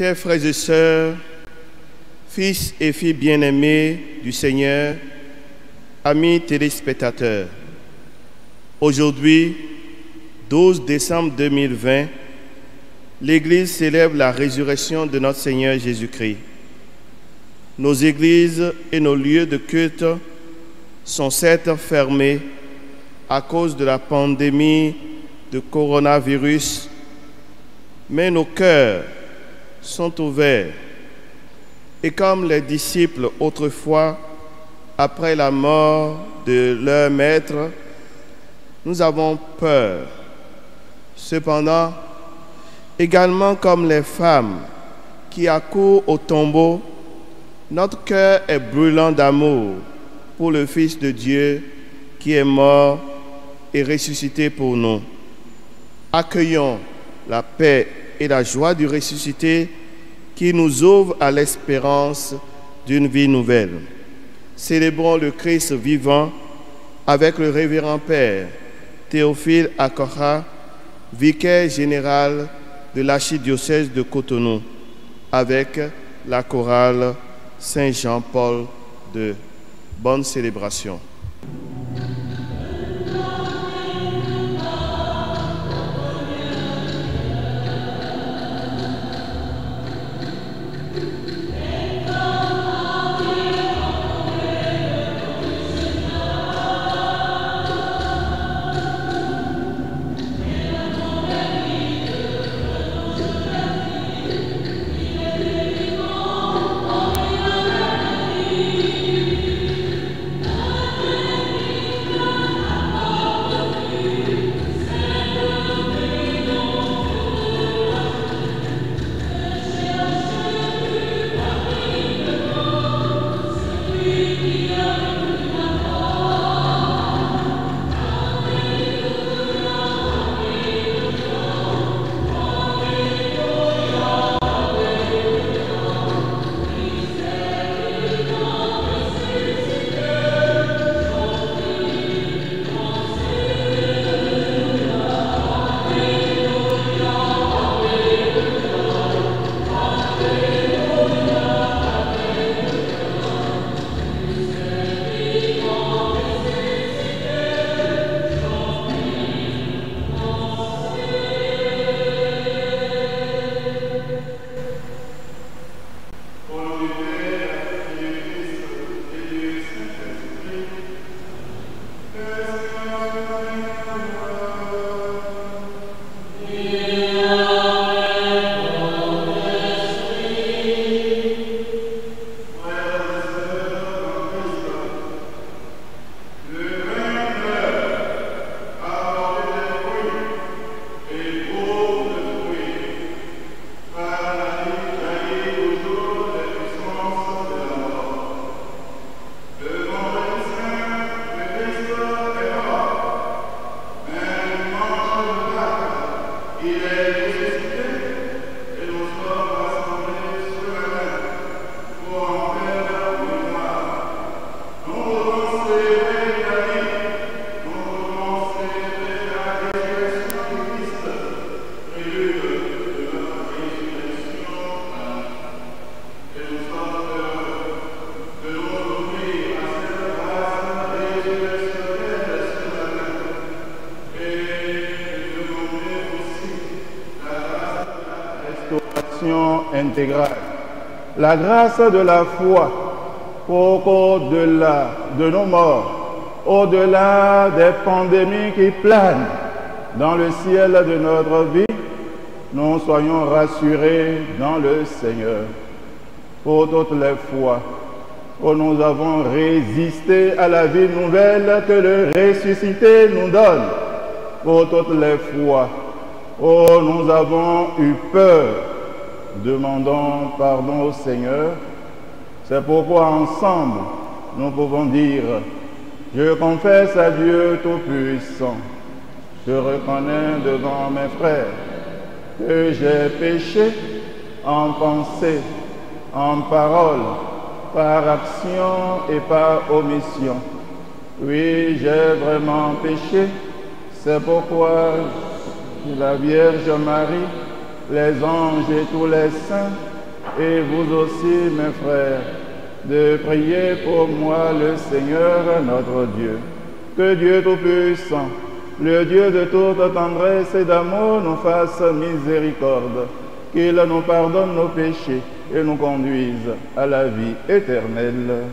Chers frères et sœurs, fils et filles bien-aimés du Seigneur, amis téléspectateurs, aujourd'hui, 12 décembre 2020, l'Église célèbre la résurrection de notre Seigneur Jésus-Christ. Nos églises et nos lieux de culte sont certes fermés à cause de la pandémie de coronavirus, mais nos cœurs sont ouverts. Et comme les disciples autrefois, après la mort de leur maître, nous avons peur. Cependant, également comme les femmes qui accourent au tombeau, notre cœur est brûlant d'amour pour le Fils de Dieu qui est mort et ressuscité pour nous. Accueillons la paix et la joie du ressuscité qui nous ouvre à l'espérance d'une vie nouvelle. Célébrons le Christ vivant avec le révérend Père Théophile Akora, vicaire général de l'archidiocèse de Cotonou, avec la chorale Saint-Jean-Paul II. Bonne célébration. Intégrale. La grâce de la foi pour qu'au-delà de nos morts, au-delà des pandémies qui planent dans le ciel de notre vie, nous soyons rassurés dans le Seigneur. Pour toutes les fois où nous avons résisté à la vie nouvelle que le ressuscité nous donne, pour toutes les fois où nous avons eu peur, demandons pardon au Seigneur. C'est pourquoi ensemble, nous pouvons dire: je confesse à Dieu Tout-Puissant, je reconnais devant mes frères que j'ai péché en pensée, en parole, par action et par omission. Oui, j'ai vraiment péché. C'est pourquoi la Vierge Marie, les anges et tous les saints, et vous aussi, mes frères, de prier pour moi le Seigneur notre Dieu. Que Dieu Tout-Puissant, le Dieu de toute tendresse et d'amour, nous fasse miséricorde, qu'il nous pardonne nos péchés et nous conduise à la vie éternelle.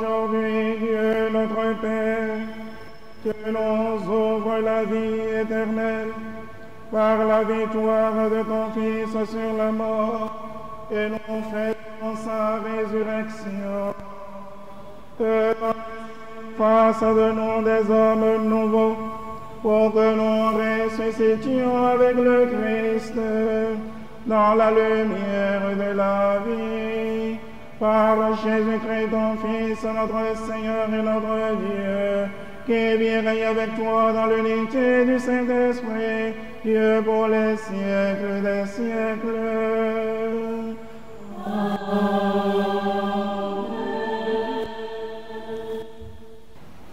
aujourd'hui, Dieu notre Père, que nous ouvre la vie éternelle par la victoire de ton Fils sur la mort et nous fêtons sa résurrection. Que ton fasse de nous des hommes nouveaux pour que nous ressuscitions avec le Christ dans la lumière de la vie. Par Jésus-Christ, ton Fils, notre Seigneur et notre Dieu, qui vit et règne avec toi dans l'unité du Saint-Esprit, Dieu pour les siècles des siècles.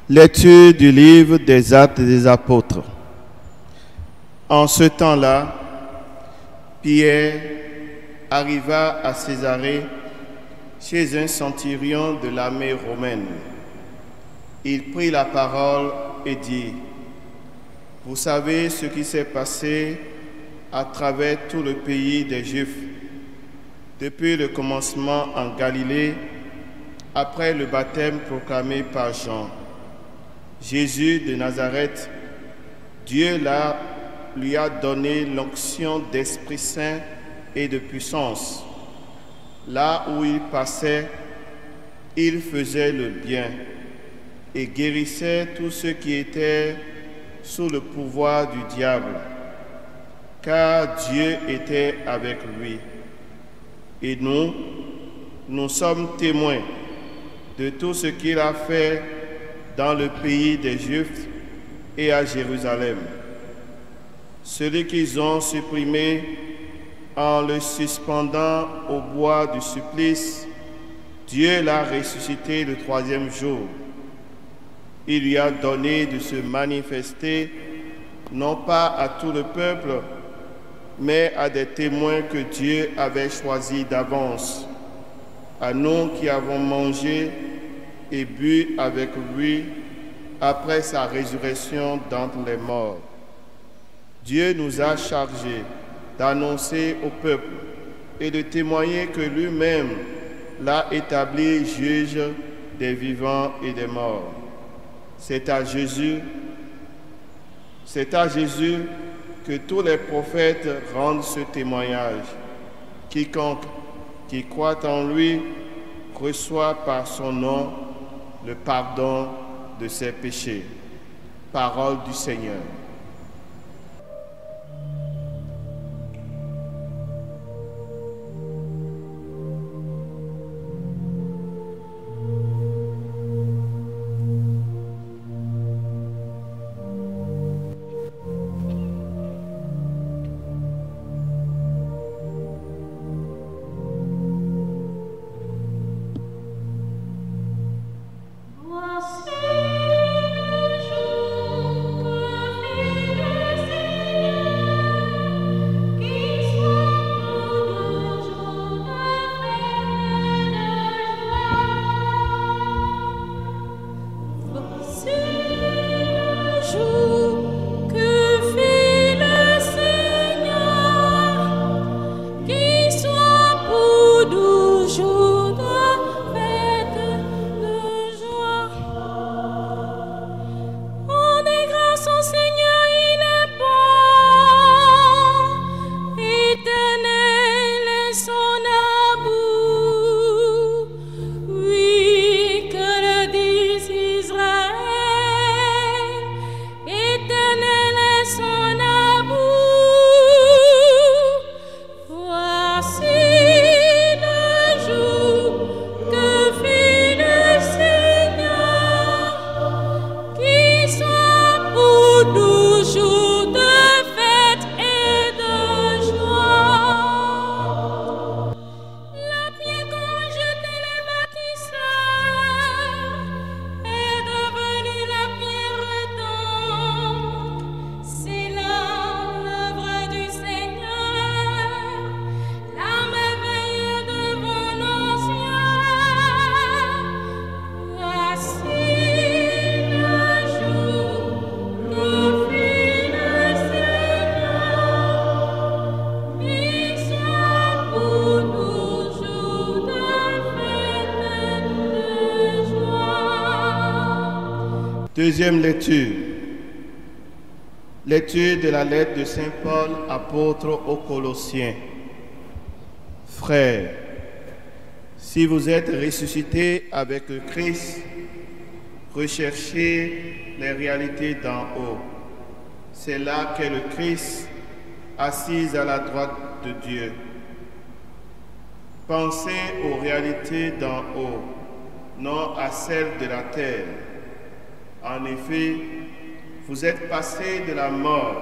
Lecture du livre des Actes des Apôtres. En ce temps-là, Pierre arriva à Césarée chez un centurion de l'armée romaine. Il prit la parole et dit: « Vous savez ce qui s'est passé à travers tout le pays des Juifs, depuis le commencement en Galilée, après le baptême proclamé par Jean. Jésus de Nazareth, Dieu lui a donné l'onction d'Esprit Saint et de puissance. Là où il passait, il faisait le bien et guérissait tous ceux qui étaient sous le pouvoir du diable, car Dieu était avec lui. Et nous sommes témoins de tout ce qu'il a fait dans le pays des Juifs et à Jérusalem. Celui qu'ils ont supprimé en le suspendant au bois du supplice, Dieu l'a ressuscité le troisième jour. Il lui a donné de se manifester, non pas à tout le peuple, mais à des témoins que Dieu avait choisis d'avance, à nous qui avons mangé et bu avec lui après sa résurrection d'entre les morts. Dieu nous a chargés d'annoncer au peuple et de témoigner que lui-même l'a établi juge des vivants et des morts. C'est à Jésus que tous les prophètes rendent ce témoignage. Quiconque qui croit en lui reçoit par son nom le pardon de ses péchés. Parole du Seigneur. Voici le jour que Deuxième lecture. Lecture de la lettre de Saint Paul, apôtre aux Colossiens. Frères, si vous êtes ressuscités avec le Christ, recherchez les réalités d'en haut. C'est là qu'est le Christ, assis à la droite de Dieu. Pensez aux réalités d'en haut, non à celles de la terre. En effet, vous êtes passés de la mort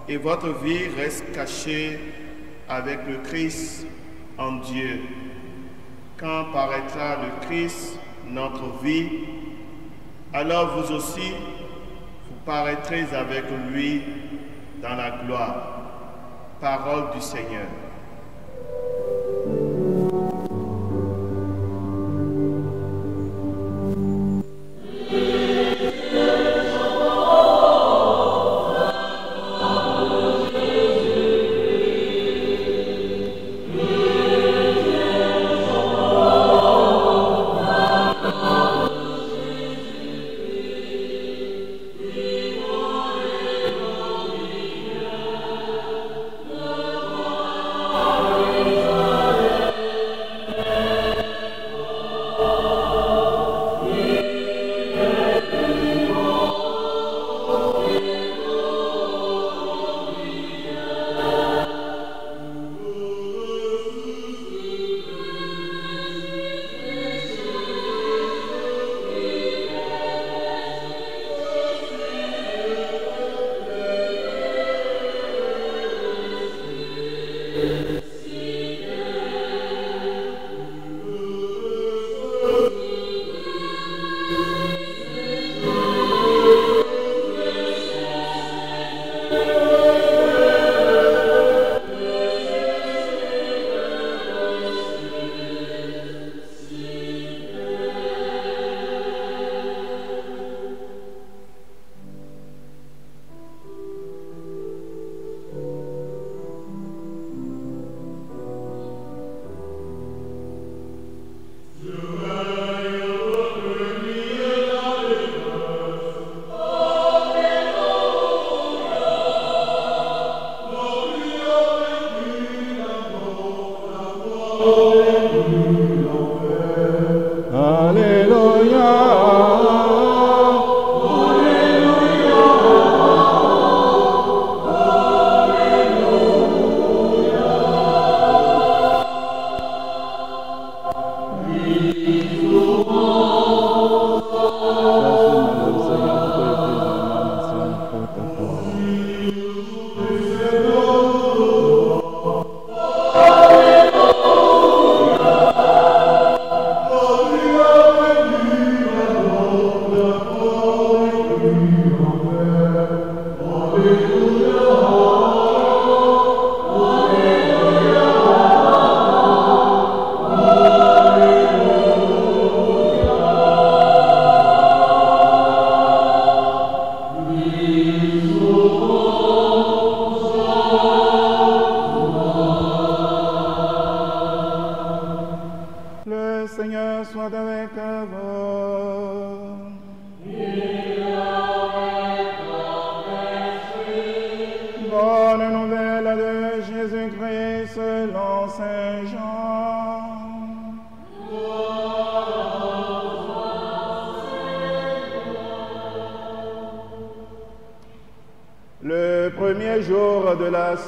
et votre vie reste cachée avec le Christ en Dieu. Quand paraîtra le Christ, notre vie, alors vous aussi, vous paraîtrez avec lui dans la gloire. Parole du Seigneur.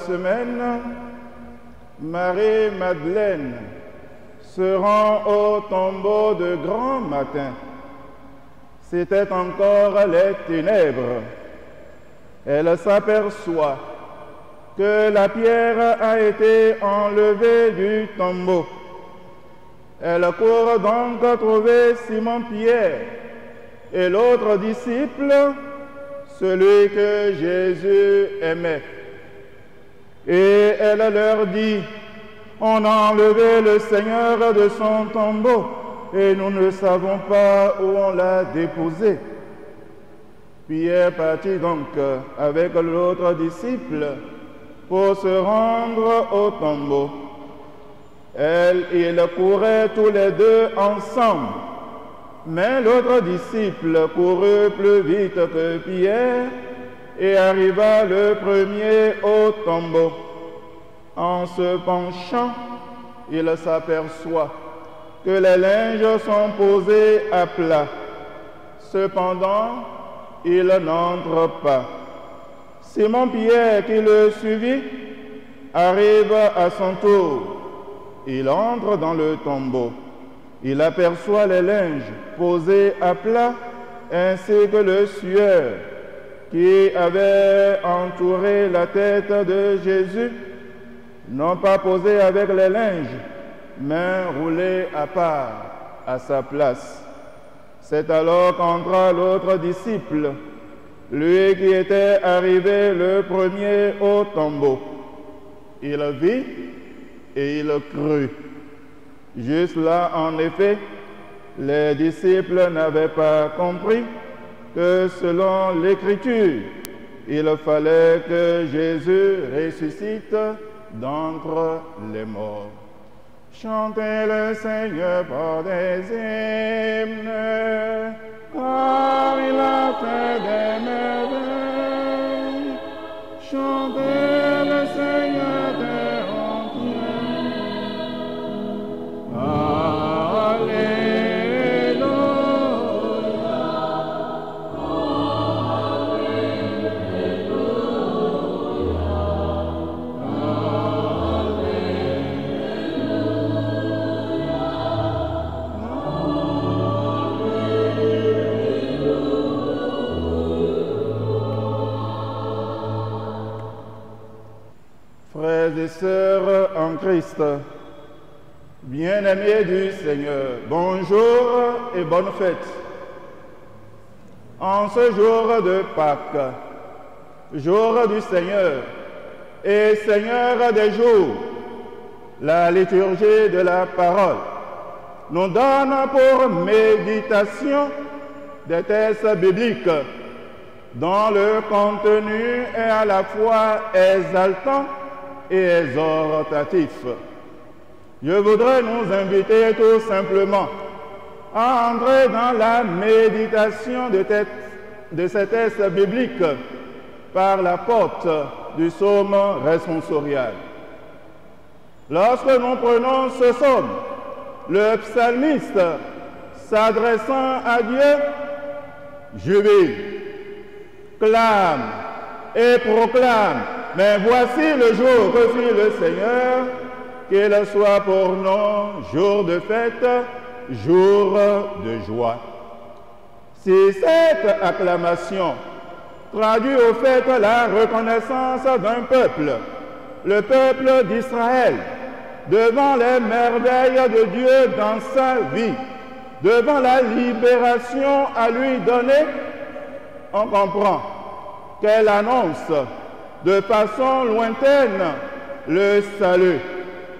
Semaine, Marie-Madeleine se rend au tombeau de grand matin. C'était encore les ténèbres. Elle s'aperçoit que la pierre a été enlevée du tombeau. Elle court donc trouver Simon-Pierre et l'autre disciple, celui que Jésus aimait. Et elle leur dit, on a enlevé le Seigneur de son tombeau et nous ne savons pas où on l'a déposé. Pierre partit donc avec l'autre disciple pour se rendre au tombeau. Ils couraient tous les deux ensemble. Mais l'autre disciple courut plus vite que Pierre et arriva le premier au tombeau. En se penchant, il s'aperçoit que les linges sont posés à plat. Cependant, il n'entre pas. Simon-Pierre, qui le suivit, arrive à son tour. Il entre dans le tombeau. Il aperçoit les linges posés à plat, ainsi que le suaire qui avait entouré la tête de Jésus, non pas posé avec les linges, mais roulé à part à sa place. C'est alors qu'entra l'autre disciple, lui qui était arrivé le premier au tombeau. Il vit et il crut. Juste là, en effet, les disciples n'avaient pas compris que selon l'Écriture, il fallait que Jésus ressuscite d'entre les morts. Chantez le Seigneur par des hymnes, car il a fait des merveilles. Chantez le Seigneur des Frères et sœurs en Christ, bien-aimés du Seigneur, bonjour et bonne fête. En ce jour de Pâques, jour du Seigneur et Seigneur des jours, la liturgie de la parole nous donne pour méditation des textes bibliques dont le contenu est à la fois exaltant et exhortatif. Je voudrais nous inviter tout simplement à entrer dans la méditation de ces textes bibliques par la porte du psaume responsorial. Lorsque nous prenons ce psaume, le psalmiste, s'adressant à Dieu, jubile, clame et proclame: mais voici le jour que fit le Seigneur, qu'il soit pour nous jour de fête, jour de joie. Si cette acclamation traduit au fait la reconnaissance d'un peuple, le peuple d'Israël, devant les merveilles de Dieu dans sa vie, devant la libération à lui donnée, on comprend qu'elle annonce de façon lointaine le salut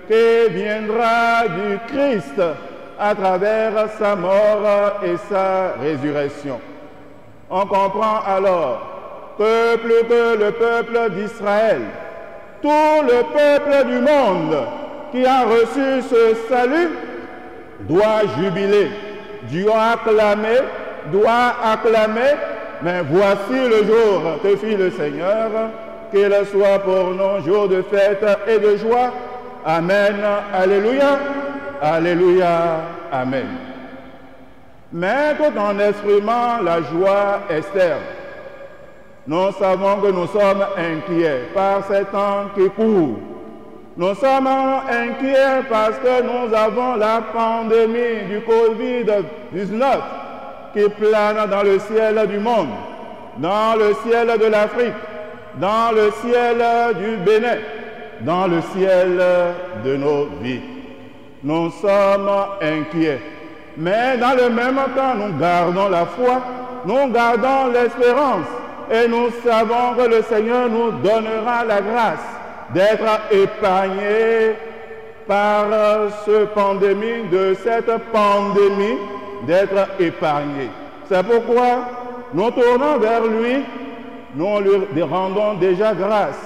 qui viendra du Christ à travers sa mort et sa résurrection. On comprend alors que plus que le peuple d'Israël, tout le peuple du monde qui a reçu ce salut doit jubiler, doit acclamer, mais voici le jour que fit le Seigneur, qu'il soit pour nous jour de fête et de joie. Amen, alléluia, alléluia, amen. Mais tout en exprimant la joie externe, nous savons que nous sommes inquiets par ces temps qui courent. Nous sommes inquiets parce que nous avons la pandémie du Covid-19 qui plane dans le ciel du monde, dans le ciel de l'Afrique, dans le ciel du Bénin, dans le ciel de nos vies. Nous sommes inquiets. Mais dans le même temps, nous gardons la foi, nous gardons l'espérance et nous savons que le Seigneur nous donnera la grâce d'être épargnés par cette pandémie, d'être épargnés. C'est pourquoi nous tournons vers lui, nous lui rendons déjà grâce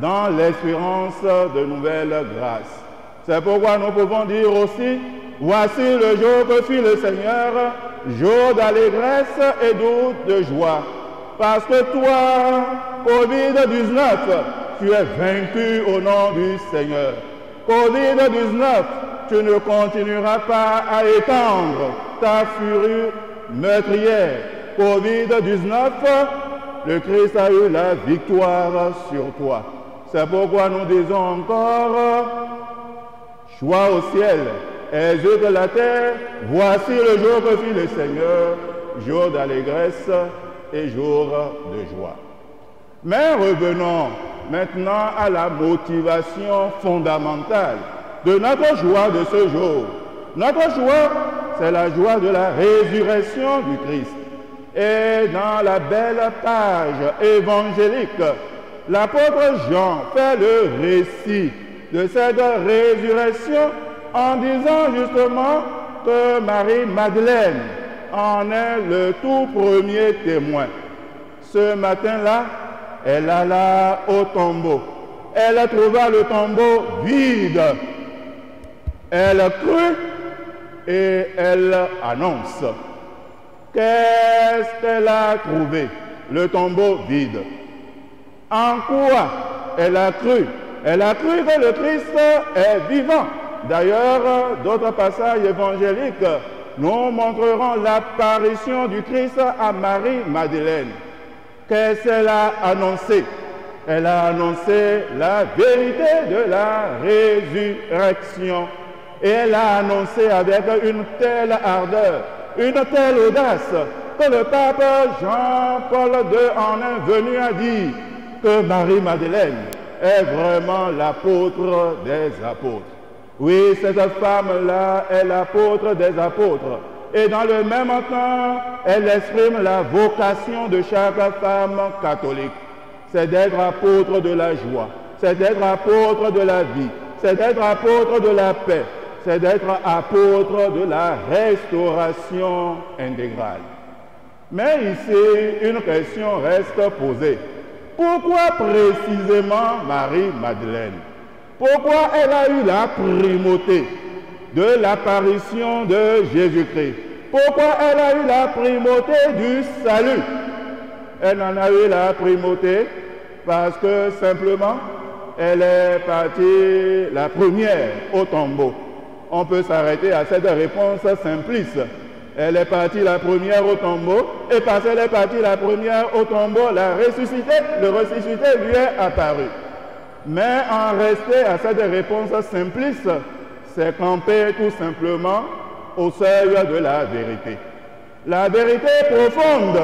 dans l'espérance de nouvelles grâces. C'est pourquoi nous pouvons dire aussi: voici le jour que fit le Seigneur, jour d'allégresse et de joie. Parce que toi, Covid-19, tu es vaincu au nom du Seigneur. Covid-19, tu ne continueras pas à étendre ta furie meurtrière. Covid-19, le Christ a eu la victoire sur toi. C'est pourquoi nous disons encore, joie au ciel, exulte la terre, voici le jour que fit le Seigneur, jour d'allégresse et jour de joie. Mais revenons maintenant à la motivation fondamentale de notre joie de ce jour. Notre joie, c'est la joie de la résurrection du Christ. Et dans la belle page évangélique, l'apôtre Jean fait le récit de cette résurrection en disant justement que Marie-Madeleine en est le tout premier témoin. Ce matin-là, elle alla au tombeau. Elle trouva le tombeau vide. Elle crut et elle annonce. Qu'est-ce qu'elle a trouvé? Le tombeau vide. En quoi elle a cru? Elle a cru que le Christ est vivant. D'ailleurs, d'autres passages évangéliques nous montreront l'apparition du Christ à Marie-Madeleine. Qu'est-ce qu'elle a annoncé? Elle a annoncé la vérité de la résurrection. Et elle a annoncé avec une telle ardeur, une telle audace, que le pape Jean-Paul II en est venu à dire que Marie-Madeleine est vraiment l'apôtre des apôtres. Oui, cette femme-là est l'apôtre des apôtres. Et dans le même temps, elle exprime la vocation de chaque femme catholique. C'est d'être apôtre de la joie, c'est d'être apôtre de la vie, c'est d'être apôtre de la paix, c'est d'être apôtre de la restauration intégrale. Mais ici, une question reste posée. Pourquoi précisément Marie-Madeleine? Pourquoi elle a eu la primauté de l'apparition de Jésus-Christ? Pourquoi elle a eu la primauté du salut? Elle en a eu la primauté parce que simplement, elle est partie la première au tombeau. On peut s'arrêter à cette réponse simpliste. Elle est partie la première au tombeau, et parce qu'elle est partie la première au tombeau, le ressuscité lui est apparu. Mais en rester à cette réponse simpliste, c'est camper tout simplement au seuil de la vérité. La vérité profonde,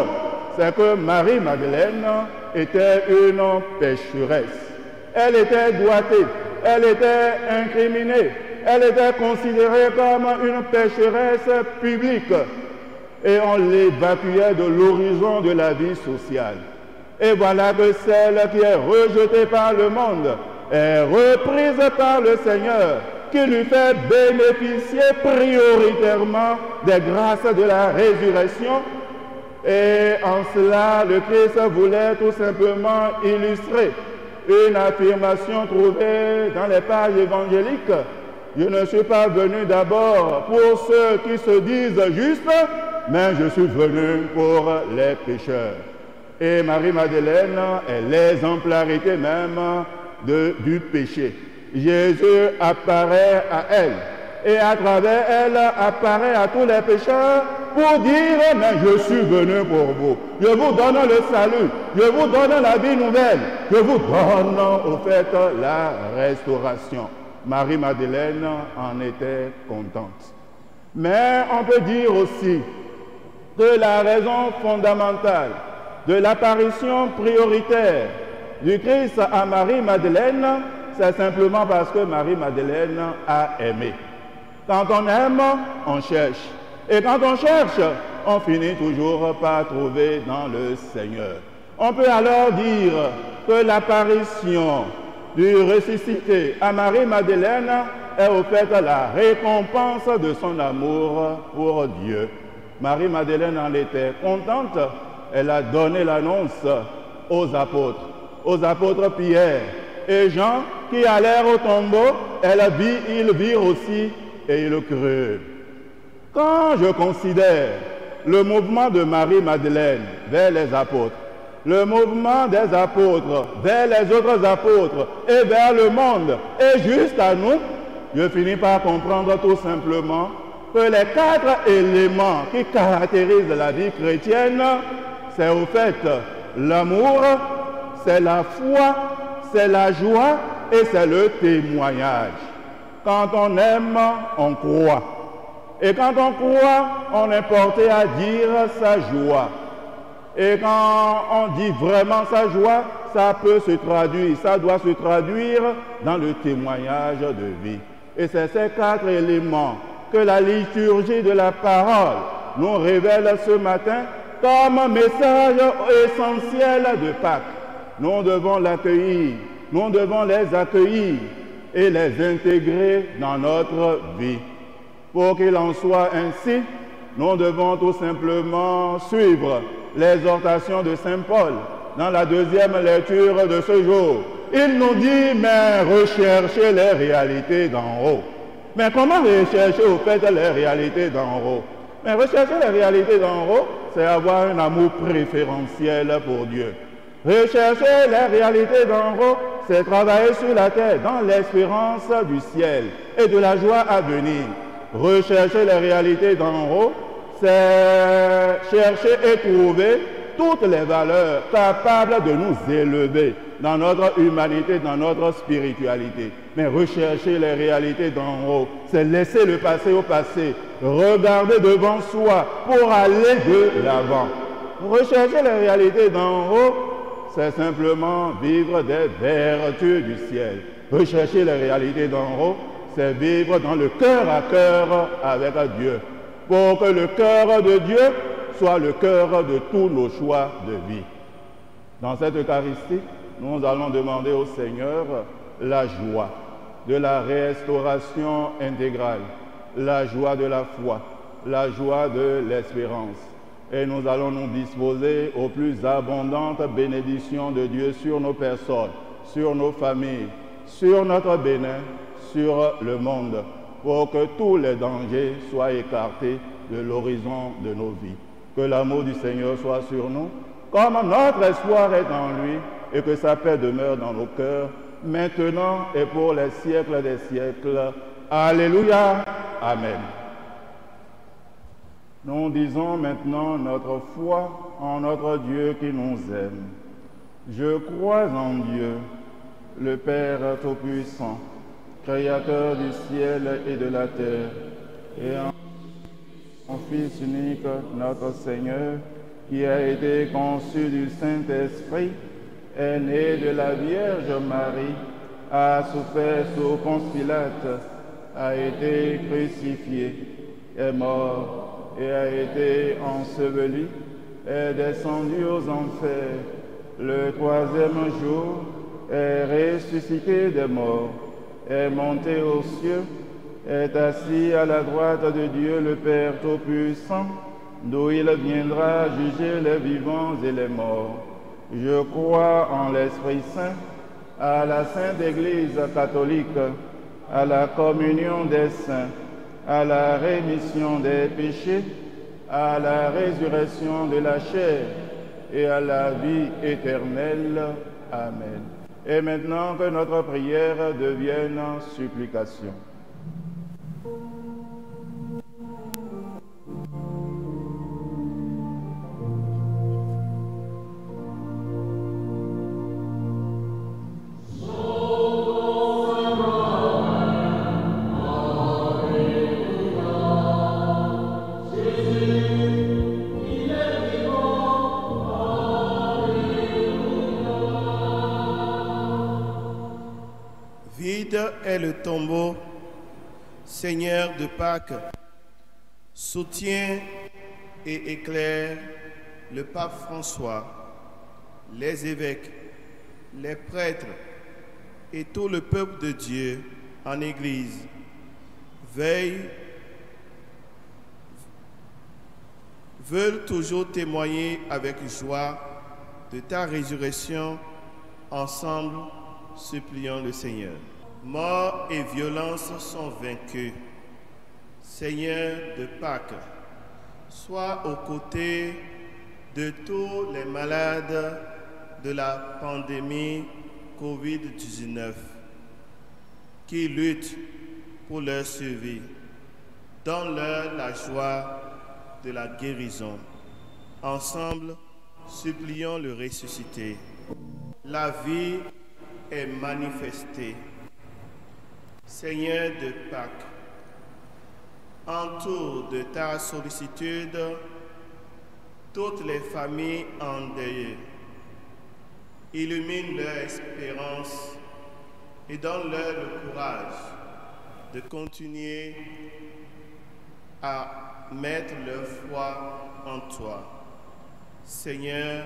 c'est que Marie-Madeleine était une pécheresse. Elle était doigtée, elle était incriminée, elle était considérée comme une pécheresse publique et on l'évacuait de l'horizon de la vie sociale. Et voilà que celle qui est rejetée par le monde est reprise par le Seigneur, qui lui fait bénéficier prioritairement des grâces de la résurrection. Et en cela, le Christ voulait tout simplement illustrer une affirmation trouvée dans les pages évangéliques. Je ne suis pas venu d'abord pour ceux qui se disent justes, mais je suis venu pour les pécheurs. Et Marie-Madeleine est l'exemplarité même du péché. Jésus apparaît à elle et à travers elle apparaît à tous les pécheurs pour dire, mais je suis venu pour vous. Je vous donne le salut, je vous donne la vie nouvelle, je vous donne au fait la restauration. Marie-Madeleine en était contente. Mais on peut dire aussi que la raison fondamentale de l'apparition prioritaire du Christ à Marie-Madeleine, c'est simplement parce que Marie-Madeleine a aimé. Quand on aime, on cherche. Et quand on cherche, on finit toujours par trouver dans le Seigneur. On peut alors dire que l'apparition du ressuscité à Marie-Madeleine est au fait la récompense de son amour pour Dieu. Marie-Madeleine en était contente. Elle a donné l'annonce aux apôtres Pierre et Jean qui allèrent au tombeau. Ils virent aussi et ils crurent. Quand je considère le mouvement de Marie-Madeleine vers les apôtres, le mouvement des apôtres vers les autres apôtres et vers le monde et jusqu'à nous, je finis par comprendre tout simplement que les 4 éléments qui caractérisent la vie chrétienne, c'est au fait l'amour, c'est la foi, c'est la joie et c'est le témoignage. Quand on aime, on croit. Et quand on croit, on est porté à dire sa joie. Et quand on dit vraiment sa joie, ça peut se traduire, ça doit se traduire dans le témoignage de vie. Et c'est ces 4 éléments que la liturgie de la parole nous révèle ce matin comme message essentiel de Pâques. Nous devons l'accueillir, nous devons les accueillir et les intégrer dans notre vie. Pour qu'il en soit ainsi, nous devons tout simplement suivre l'exhortation de Saint Paul dans la 2e lecture de ce jour. Il nous dit, mais recherchez les réalités d'en haut. Mais comment rechercher au fait les réalités d'en haut? Mais rechercher les réalités d'en haut, c'est avoir un amour préférentiel pour Dieu. Rechercher les réalités d'en haut, c'est travailler sur la terre dans l'espérance du ciel et de la joie à venir. Rechercher les réalités d'en haut, c'est chercher et trouver toutes les valeurs capables de nous élever dans notre humanité, dans notre spiritualité. Mais rechercher les réalités d'en haut, c'est laisser le passé au passé, regarder devant soi pour aller de l'avant. Rechercher les réalités d'en haut, c'est simplement vivre des vertus du ciel. Rechercher les réalités d'en haut, c'est vivre dans le cœur à cœur avec Dieu, pour que le cœur de Dieu soit le cœur de tous nos choix de vie. Dans cette Eucharistie, nous allons demander au Seigneur la joie de la restauration intégrale, la joie de la foi, la joie de l'espérance. Et nous allons nous disposer aux plus abondantes bénédictions de Dieu sur nos personnes, sur nos familles, sur notre Bénin, sur le monde, pour que tous les dangers soient écartés de l'horizon de nos vies. Que l'amour du Seigneur soit sur nous, comme notre espoir est en lui, et que sa paix demeure dans nos cœurs, maintenant et pour les siècles des siècles. Alléluia. Amen. Nous disons maintenant notre foi en notre Dieu qui nous aime. Je crois en Dieu, le Père Tout-Puissant, Créateur du ciel et de la terre, et en son Fils unique, notre Seigneur, qui a été conçu du Saint-Esprit, est né de la Vierge Marie, a souffert sous Ponce Pilate, a été crucifié, est mort et a été enseveli, est descendu aux enfers. Le 3e jour est ressuscité des morts, est monté aux cieux, est assis à la droite de Dieu le Père Tout-Puissant, d'où il viendra juger les vivants et les morts. Je crois en l'Esprit Saint, à la Sainte Église catholique, à la communion des saints, à la rémission des péchés, à la résurrection de la chair et à la vie éternelle. Amen. Et maintenant que notre prière devienne supplication. Est le tombeau, Seigneur de Pâques, soutient et éclaire le pape François, les évêques, les prêtres et tout le peuple de Dieu en Église. Veulent toujours témoigner avec joie de ta résurrection. Ensemble, supplions le Seigneur. Mort et violence sont vaincus. Seigneur de Pâques, Sois aux côtés de tous les malades de la pandémie Covid-19 qui luttent pour leur survie. Donne-leur la joie de la guérison. Ensemble, supplions le ressuscité. La vie est manifestée. Seigneur de Pâques, entoure de ta sollicitude toutes les familles endeuillées. Illumine leur espérance et donne-leur le courage de continuer à mettre leur foi en toi. Seigneur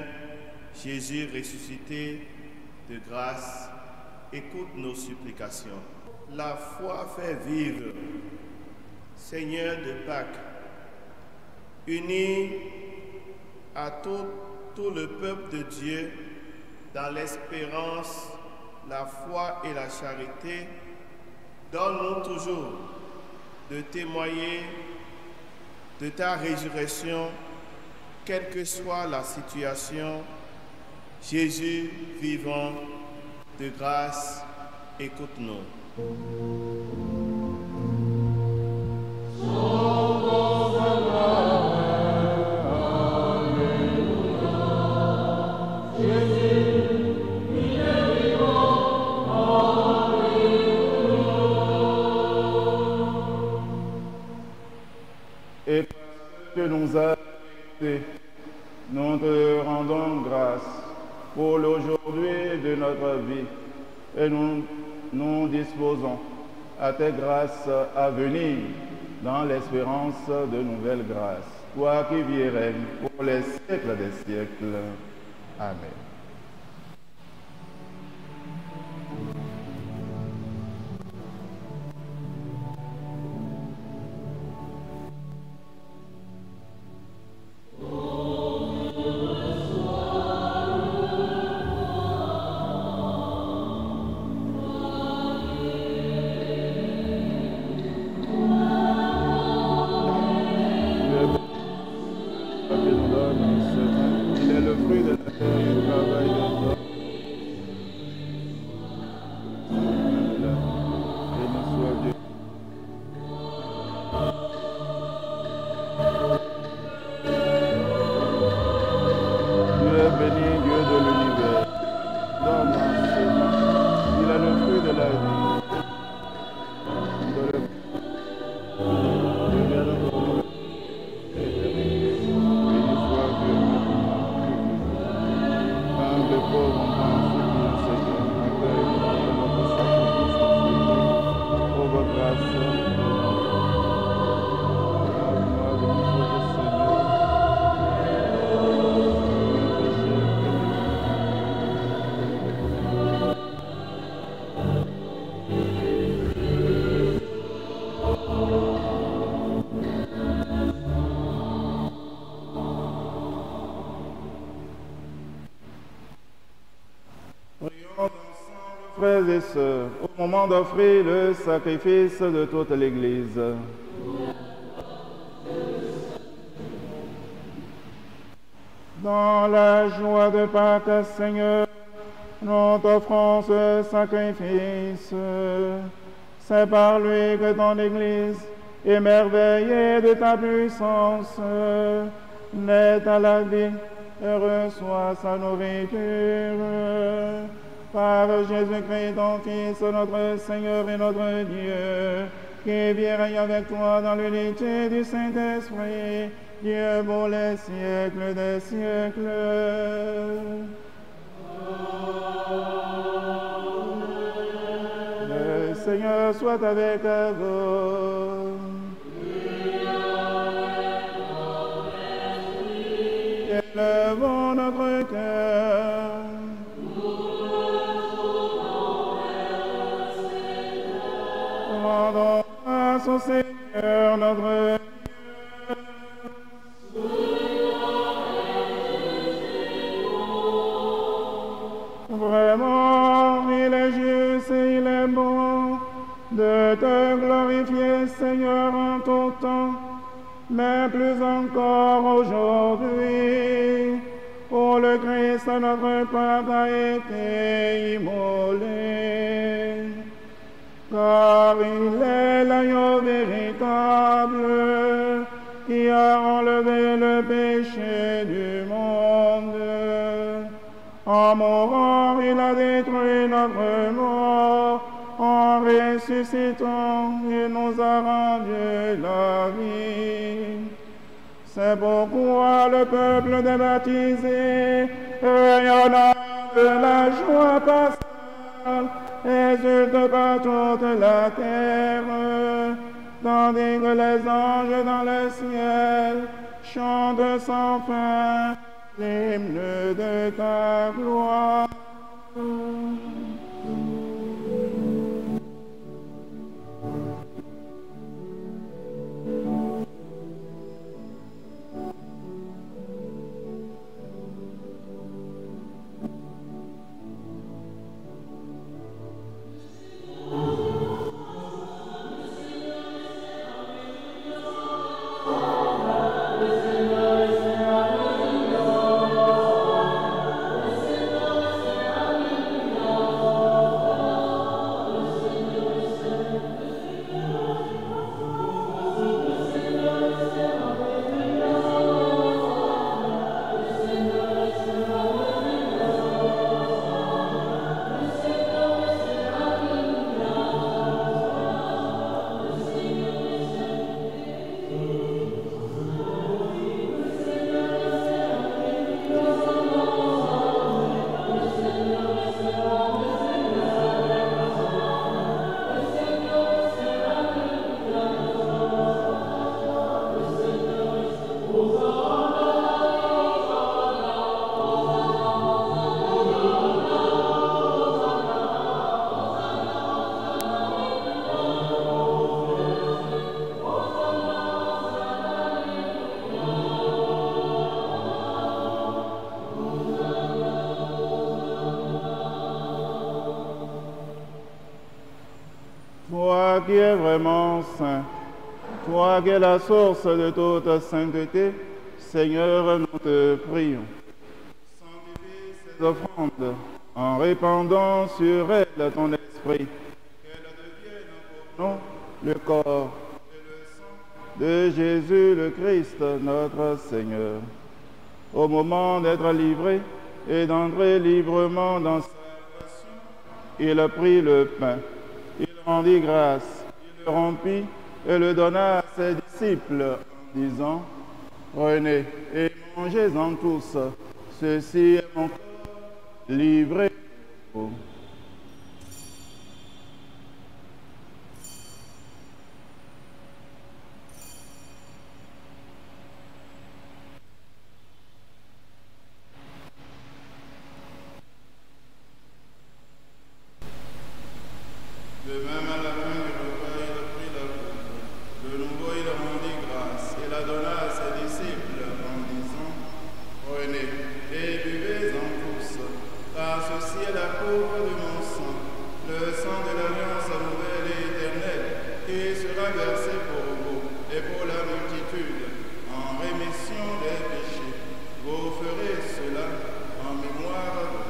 Jésus ressuscité de grâce, écoute nos supplications. La foi fait vivre. Seigneur de Pâques, unis à tout le peuple de Dieu dans l'espérance, la foi et la charité, donne-nous toujours de témoigner de ta résurrection, quelle que soit la situation. Jésus vivant de grâce, écoute-nous. Et parce que tu nous as aidés, nous te rendons grâce pour l'aujourd'hui de notre vie et nous nous disposons à tes grâces à venir dans l'espérance de nouvelles grâces. Toi qui vis et règnes pour les siècles des siècles. Amen. Frères et sœurs, au moment d'offrir le sacrifice de toute l'Église, dans la joie de Pâques, Seigneur, nous t'offrons ce sacrifice. C'est par lui que ton Église, émerveillée de ta puissance, naît à la vie et reçoit sa nourriture. Par Jésus-Christ, ton Fils, notre Seigneur et notre Dieu, qui vit et règne avec toi dans l'unité du Saint-Esprit, Dieu pour les siècles des siècles. Le Seigneur soit avec vous. Élevons notre cœur. Rendons grâce au Seigneur notre Dieu. Vraiment, il est juste et il est bon de te glorifier, Seigneur, en tout temps, mais plus encore aujourd'hui, où le Christ, notre Père, a été immolé. Car il est l'agneau véritable qui a enlevé le péché du monde. En mourant, il a détruit notre mort. En ressuscitant, il nous a rendu la vie. C'est pourquoi le peuple des baptisés, rayonnant de la joie pascale, exulte par toute la terre, tandis que les anges dans le ciel chantent sans fin l'hymne de ta gloire. Toi qui es vraiment saint, toi qui es la source de toute sainteté, Seigneur, nous te prions. Sanctifie ces offrandes en répandant sur elles ton esprit, qu'elles deviennent pour nous le corps et le sang de Jésus le Christ, notre Seigneur. Au moment d'être livré et d'entrer librement dans sa passion, il prit le pain. Il rendit grâce, il le rompit et le donna à ses disciples en disant: prenez et mangez-en tous, ceci est mon corps livré pour vous. De même, à la fin du repas, il prit la coupe. De nouveau, il rendit grâce et la donna à ses disciples en disant: prenez et buvez-en tous, car ceci est la coupe de mon sang, le sang de l'alliance nouvelle et éternelle, qui sera versé pour vous et pour la multitude, en rémission des péchés. Vous ferez cela en mémoire de moi.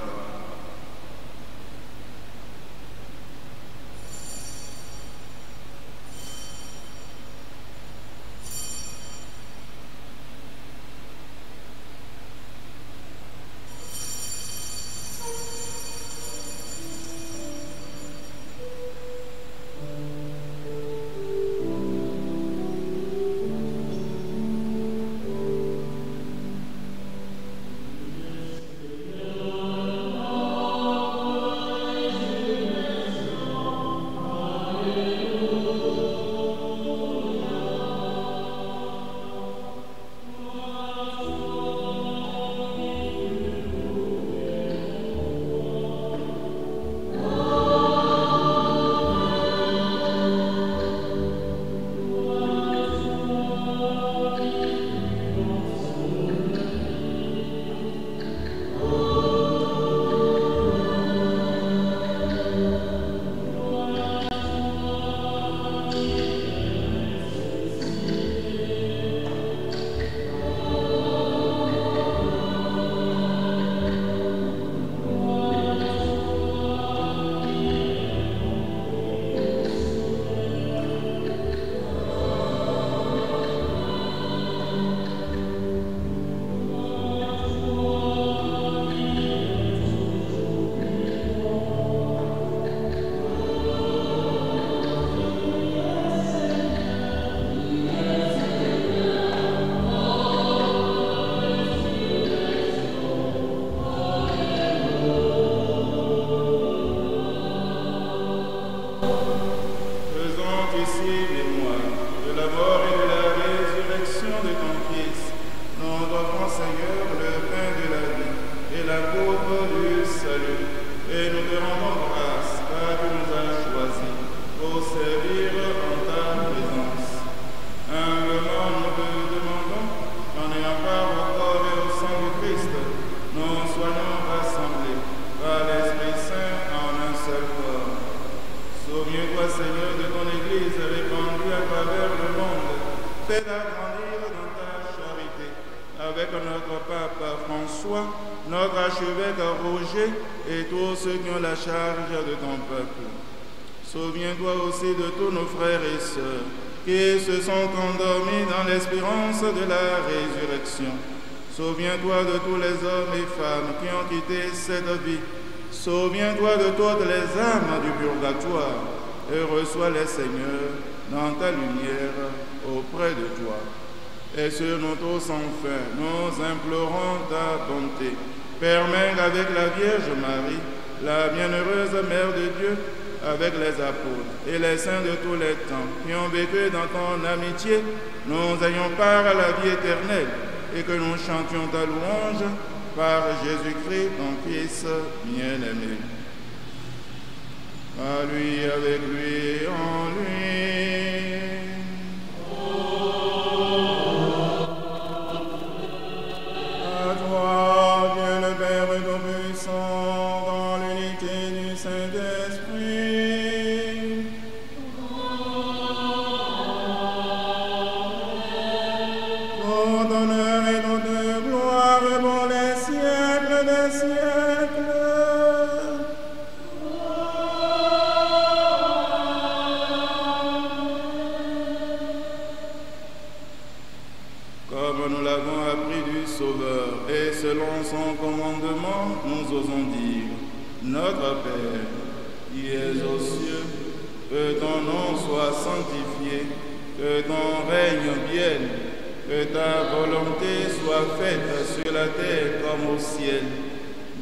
l'œuvre du salut. Et nous te rendons grâce car tu nous as choisis pour servir en ta présence. Humblement nous te demandons, en ayant part au corps et au sang du Christ, nous soyons rassemblés par l'Esprit Saint en un seul corps. Souviens-toi, Seigneur, de ton Église répandue à travers le monde. Fais-la grandir dans ta charité, avec notre pape François, notre archevêque Roger et tous ceux qui ont la charge de ton peuple. Souviens-toi aussi de tous nos frères et sœurs qui se sont endormis dans l'espérance de la résurrection. Souviens-toi de tous les hommes et femmes qui ont quitté cette vie. Souviens-toi de toutes les âmes du purgatoire et reçois-les, Seigneur, dans ta lumière auprès de toi. Et sur nous tous enfin, nous implorons ta bonté. Permets qu'avec la Vierge Marie, la bienheureuse Mère de Dieu, avec les apôtres et les saints de tous les temps qui ont vécu dans ton amitié, nous ayons part à la vie éternelle et que nous chantions ta louange par Jésus-Christ, ton Fils bien-aimé. À lui, avec lui, en lui. À toi, Dieu le Père Tout-Puissant, dans l'unité du Saint-Esprit. Tout honneur et toute gloire pour les siècles des siècles. Comme nous l'avons appris du Sauveur, et selon son commandement, nous osons dire, Notre Père, qui es aux cieux, que ton nom soit sanctifié, que ton règne vienne, que ta volonté soit faite sur la terre comme au ciel.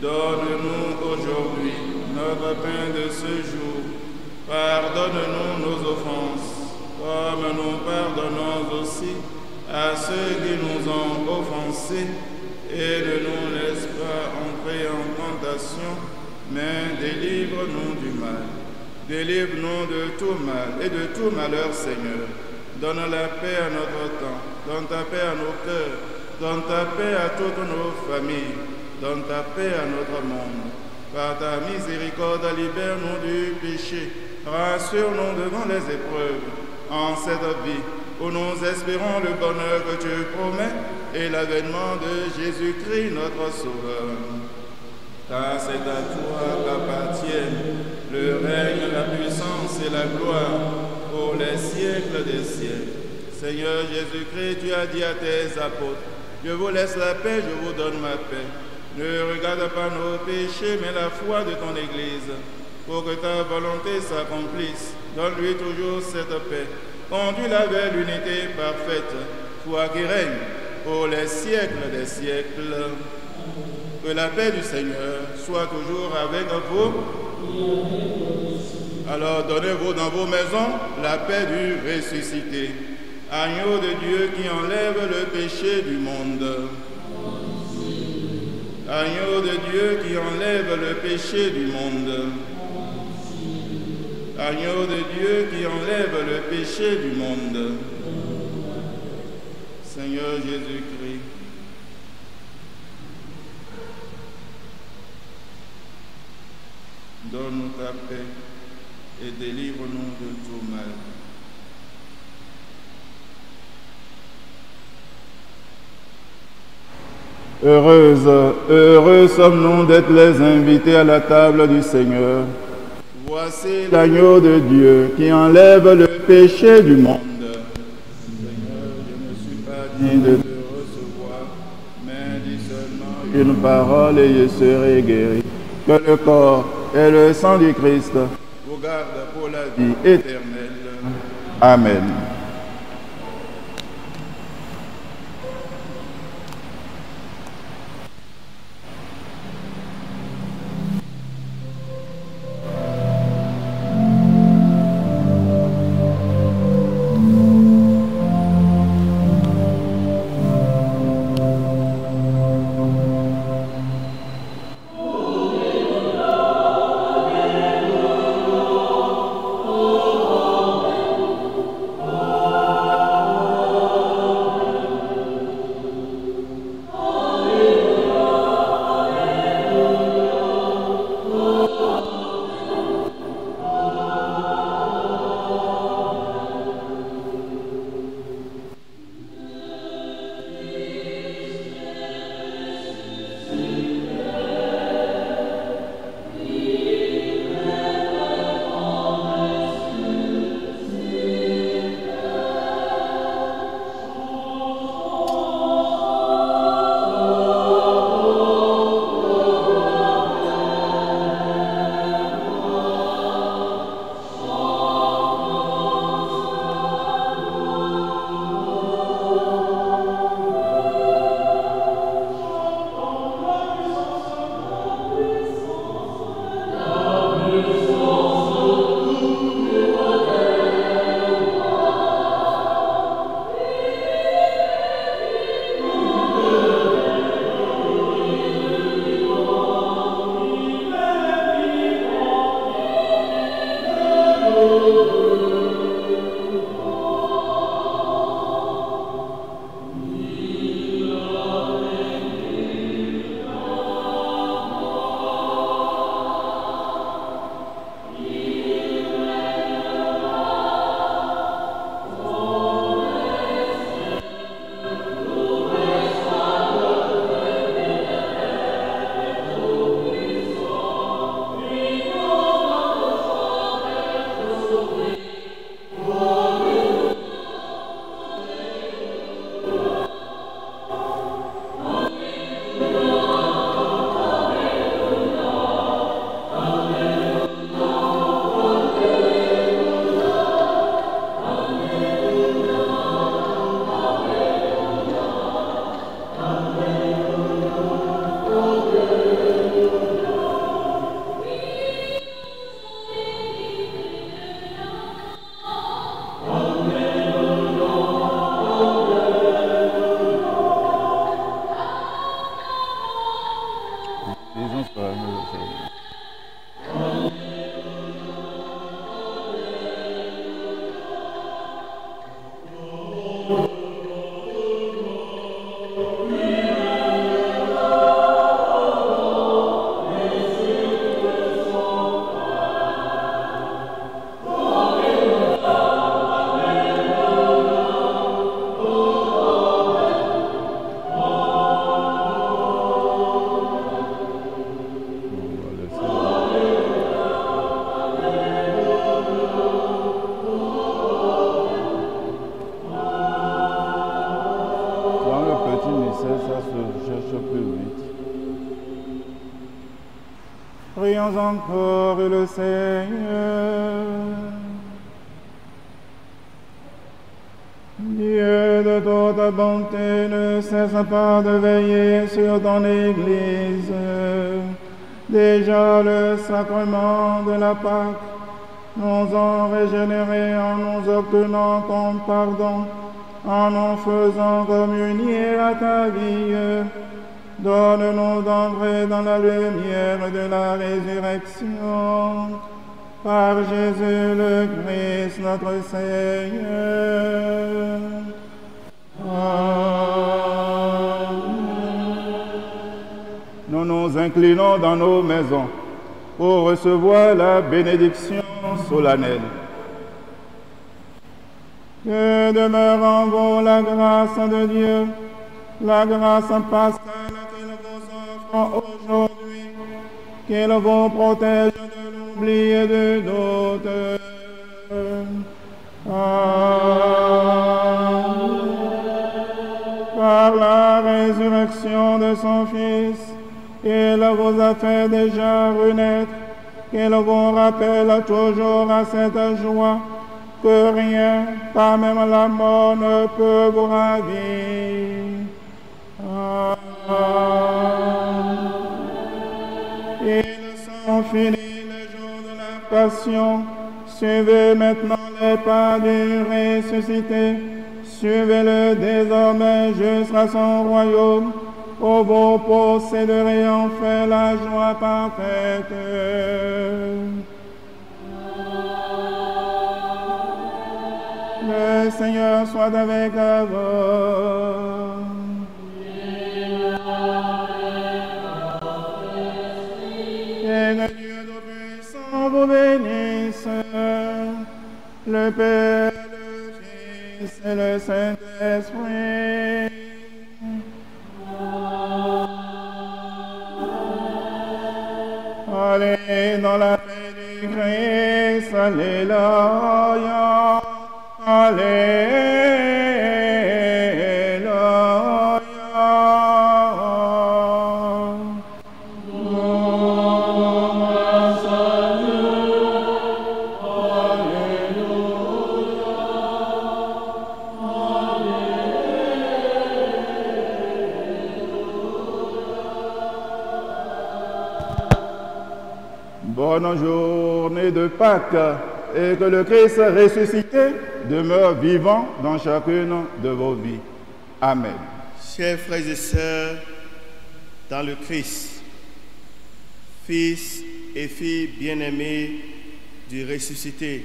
Donne-nous aujourd'hui notre pain de ce jour. Pardonne-nous nos offenses, comme nous pardonnons aussi à ceux qui nous ont offensés, et ne nous laisse pas entrer en tentation, mais délivre-nous du mal. Délivre-nous de tout mal et de tout malheur, Seigneur. Donne la paix à notre temps, donne ta paix à nos cœurs, donne ta paix à toutes nos familles, donne ta paix à notre monde. Par ta miséricorde, libère-nous du péché, rassure-nous devant les épreuves, en cette vie où nous espérons le bonheur que tu promets et l'avènement de Jésus-Christ, notre Sauveur. Car c'est à toi qu'appartiennent le règne, la puissance et la gloire pour les siècles des siècles. Seigneur Jésus-Christ, tu as dit à tes apôtres, je vous laisse la paix, je vous donne ma paix. Ne regarde pas nos péchés, mais la foi de ton Église, pour que ta volonté s'accomplisse. Donne-lui toujours cette paix. Conduis-la vers l'unité parfaite, toi qui règnes pour les siècles des siècles. Que la paix du Seigneur soit toujours avec vous. Alors donnez-vous dans vos maisons la paix du ressuscité. Agneau de Dieu qui enlève le péché du monde. Agneau de Dieu qui enlève le péché du monde. Agneau de Dieu qui enlève le péché du monde. Seigneur Jésus-Christ, donne-nous ta paix et délivre-nous de tout mal. Heureux sommes-nous d'être les invités à la table du Seigneur. Voici l'agneau de Dieu qui enlève le péché du monde. Seigneur, je ne suis pas digne de te recevoir, mais dis seulement une parole et je serai guéri. Que le corps et le sang du Christ vous gardent pour la vie éternelle. Amen. Oh Disons cela, nous le Seigneur. Prions encore le Seigneur. Dieu de toute bonté, ne cesse pas de veiller sur ton Église. Déjà le sacrement de la Pâque nous a régénérés en nous obtenant ton pardon, en nous faisant communier à ta vie. Donne-nous d'entrer dans la lumière de la résurrection. Par Jésus le Christ, notre Seigneur. Amen. Nous nous inclinons dans nos maisons pour recevoir la bénédiction solennelle. Que demeure en vous la grâce de Dieu, la grâce pascale qu'il vous offre aujourd'hui, qu'il vous protège de l'oubli et du doute. Amen. Par la résurrection de son Fils, il vous a fait déjà renaître, qu'il vous rappelle toujours à cette joie, que rien, pas même la mort, ne peut vous ravir. Ils sont finis les jours de la passion. Suivez maintenant les pas du ressuscité. Suivez-le désormais jusqu'à son royaume, où vous posséderez enfin la joie parfaite. Le Seigneur soit avec vous. Et que Dieu Tout-Puissant vous bénisse, le Père, le Fils et le Saint-Esprit. Allez dans la paix du Christ, alléluia, alléluia. Bonne journée de Pâques et que le Christ ressuscité demeure vivant dans chacune de vos vies. Amen. Chers frères et sœurs, dans le Christ, fils et filles bien-aimés du ressuscité,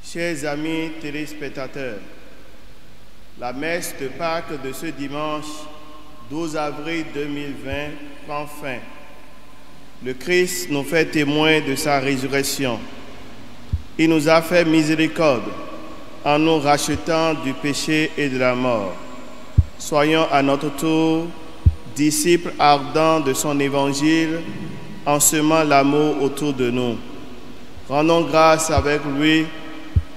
chers amis téléspectateurs, la messe de Pâques de ce dimanche 12 avril 2020 prend fin. Le Christ nous fait témoin de sa résurrection. Il nous a fait miséricorde en nous rachetant du péché et de la mort. Soyons à notre tour disciples ardents de son évangile en semant l'amour autour de nous. Rendons grâce avec lui,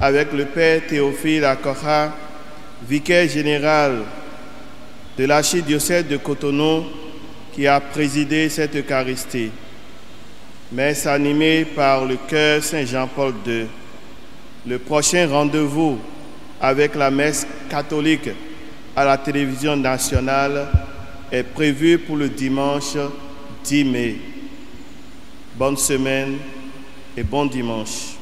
avec le Père Théophile Akora, vicaire général de l'archidiocèse de Cotonou, qui a présidé cette Eucharistie. Messe animée par le chœur Saint-Jean-Paul II. Le prochain rendez-vous avec la messe catholique à la télévision nationale est prévu pour le dimanche 10 mai. Bonne semaine et bon dimanche.